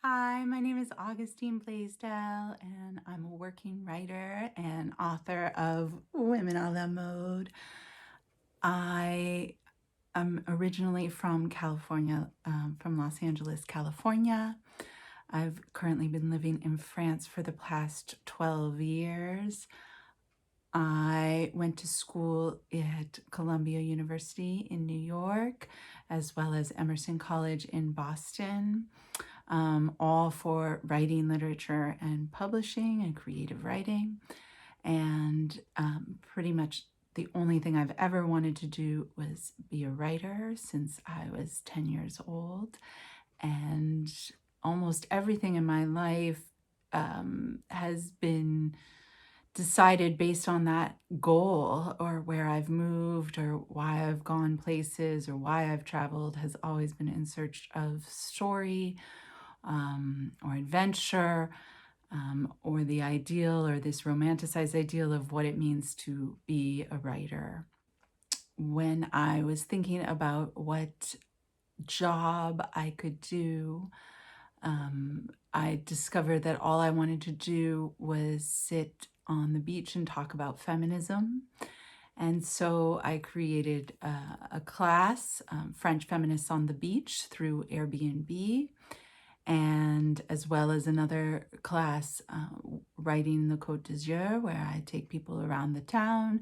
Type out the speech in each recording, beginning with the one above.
Hi, my name is Augustine Blaisdell, and I'm a working writer and author of Women a la Mode. I am originally from California, from Los Angeles, California. I've currently been living in France for the past 12 years. I went to school at Columbia University in New York, as well as Emerson College in Boston, all for writing, literature, and publishing and creative writing. And pretty much the only thing I've ever wanted to do was be a writer since I was 10 years old. And almost everything in my life has been decided based on that goal, or where I've moved, or why I've gone places, or why I've traveled has always been in search of story or adventure, or the ideal, or this romanticized ideal of what it means to be a writer. When I was thinking about what job I could do, I discovered that all I wanted to do was sit on the beach and talk about feminism. And so I created a class, French Feminists on the Beach, through Airbnb, and as well as another class, writing the Côte, where I take people around the town,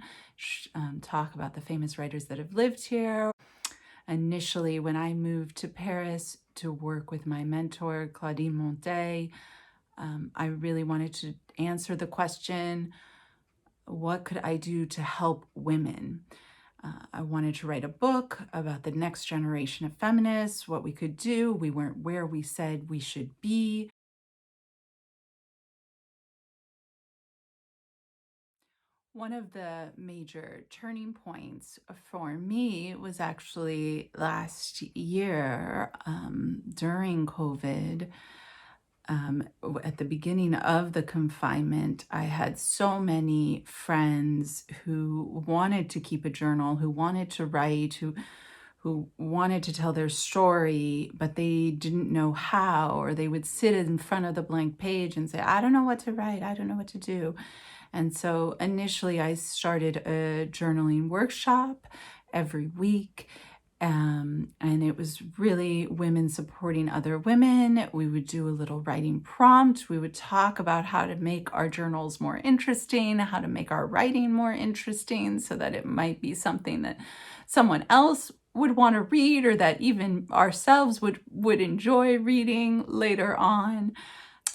talk about the famous writers that have lived here. Initially, when I moved to Paris to work with my mentor, Claudine Montet, I really wanted to answer the question, what could I do to help women? I wanted to write a book about the next generation of feminists, what we could do. We weren't where we said we should be. One of the major turning points for me was actually last year, during COVID. At the beginning of the confinement, I had so many friends who wanted to keep a journal, who wanted to write, who wanted to tell their story, but they didn't know how, or they would sit in front of the blank page and say, I don't know what to write, I don't know what to do. And so initially I started a journaling workshop every week. And it was really women supporting other women. We would do a little writing prompt. We would talk about how to make our journals more interesting, how to make our writing more interesting so that it might be something that someone else would want to read, or that even ourselves would enjoy reading later on.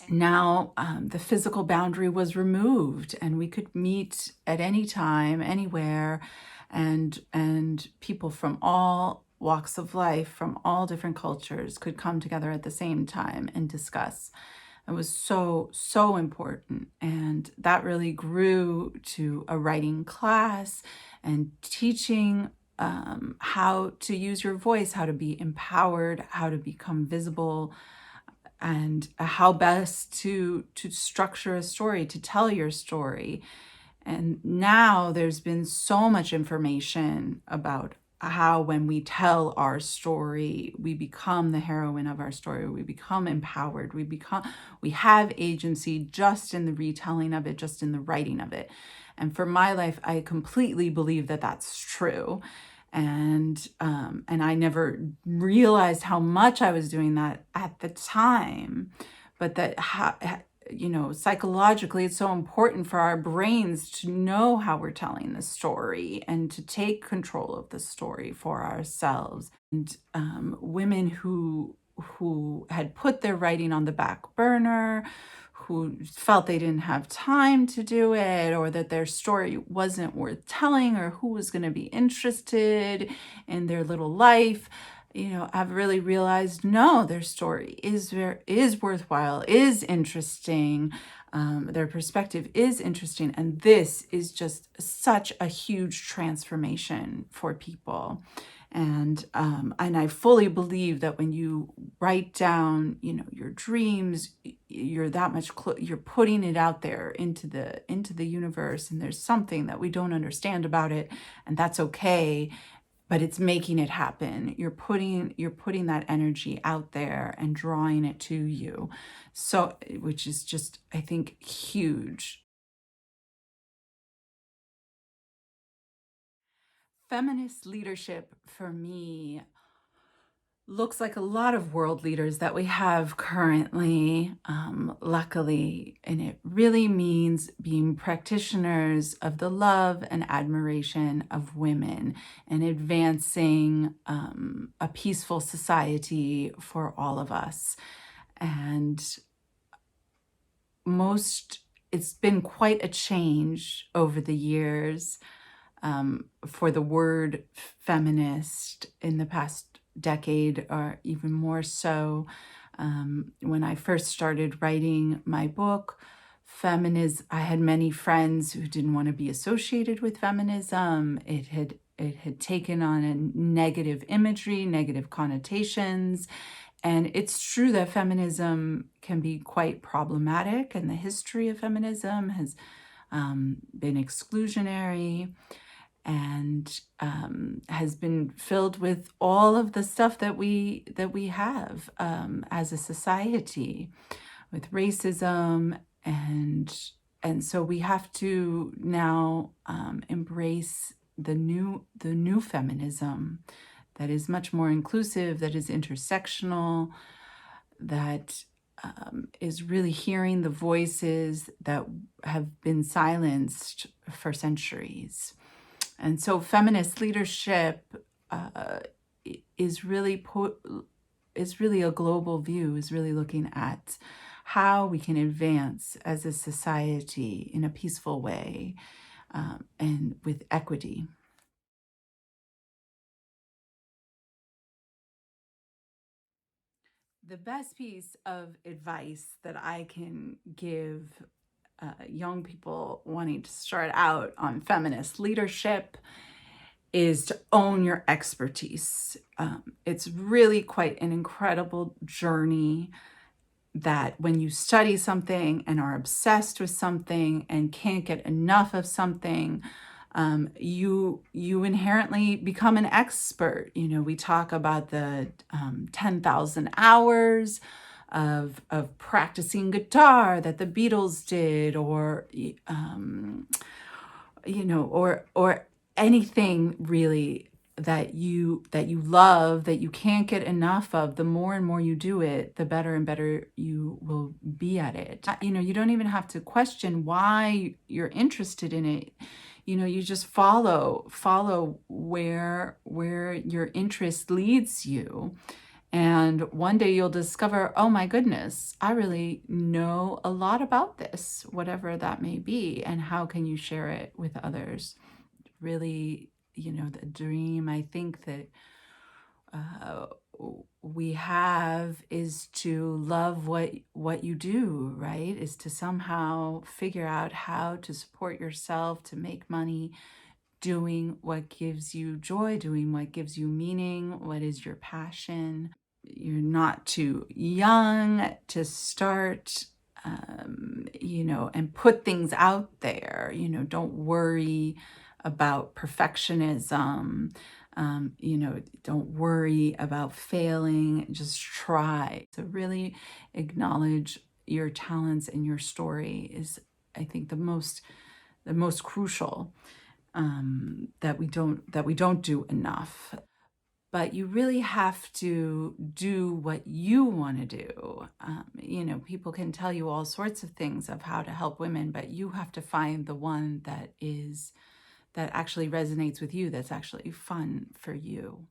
Now, the physical boundary was removed, and we could meet at any time, anywhere, and people from all walks of life, from all different cultures, could come together at the same time and discuss. It was so important, and that really grew to a writing class and teaching how to use your voice, how to be empowered, how to become visible, and how best to structure a story, to tell your story. And now there's been so much information about how when we tell our story, we become the heroine of our story, we become empowered, we have agency just in the retelling of it, just in the writing of it. And for my life, I completely believe that that's true. And I never realized how much I was doing that at the time, but that psychologically, it's so important for our brains to know how we're telling the story and to take control of the story for ourselves. And women who had put their writing on the back burner, who felt they didn't have time to do it, or that their story wasn't worth telling, or who was going to be interested in their little life, I've really realized, no, their story is worthwhile, is interesting. Their perspective is interesting. And this is just such a huge transformation for people. And I fully believe that when you write down, your dreams, you're that much you're putting it out there into the universe, and there's something that we don't understand about it, and that's okay. but it's making it happen. You're putting that energy out there and drawing it to you. So, which is just, I think, huge. Feminist leadership for me looks like a lot of world leaders that we have currently, luckily, and it really means being practitioners of the love and admiration of women and advancing a peaceful society for all of us. And it's been quite a change over the years for the word feminist in the past decade, or even more so. When I first started writing my book, I had many friends who didn't want to be associated with feminism. It had taken on a negative imagery, negative connotations. And it's true that feminism can be quite problematic, and the history of feminism has been exclusionary and has been filled with all of the stuff that we have as a society, with racism, and so we have to now embrace the new feminism that is much more inclusive, that is intersectional, that is really hearing the voices that have been silenced for centuries. And so feminist leadership is really a global view, is really looking at how we can advance as a society in a peaceful way and with equity. The best piece of advice that I can give young people wanting to start out on feminist leadership is to own your expertise. It's really quite an incredible journey that when you study something and are obsessed with something and can't get enough of something, you inherently become an expert. We talk about the 10,000 hours of practicing guitar that the Beatles did, or or anything really that you love, that you can't get enough of. The more and more you do it, the better and better you will be at it. You don't even have to question why you're interested in it. You just follow where your interest leads you. And one day you'll discover, oh my goodness, I really know a lot about this, whatever that may be. And how can you share it with others? Really, the dream I think that we have is to love what you do, right? Is to somehow figure out how to support yourself, to make money doing what gives you joy, doing what gives you meaning, what is your passion. You're not too young to start, and put things out there. Don't worry about perfectionism. Don't worry about failing. Just try. So really acknowledge your talents, and your story is, I think, the most crucial, that we don't do enough. But you really have to do what you want to do. People can tell you all sorts of things of how to help women, but you have to find the one that actually resonates with you, that's actually fun for you.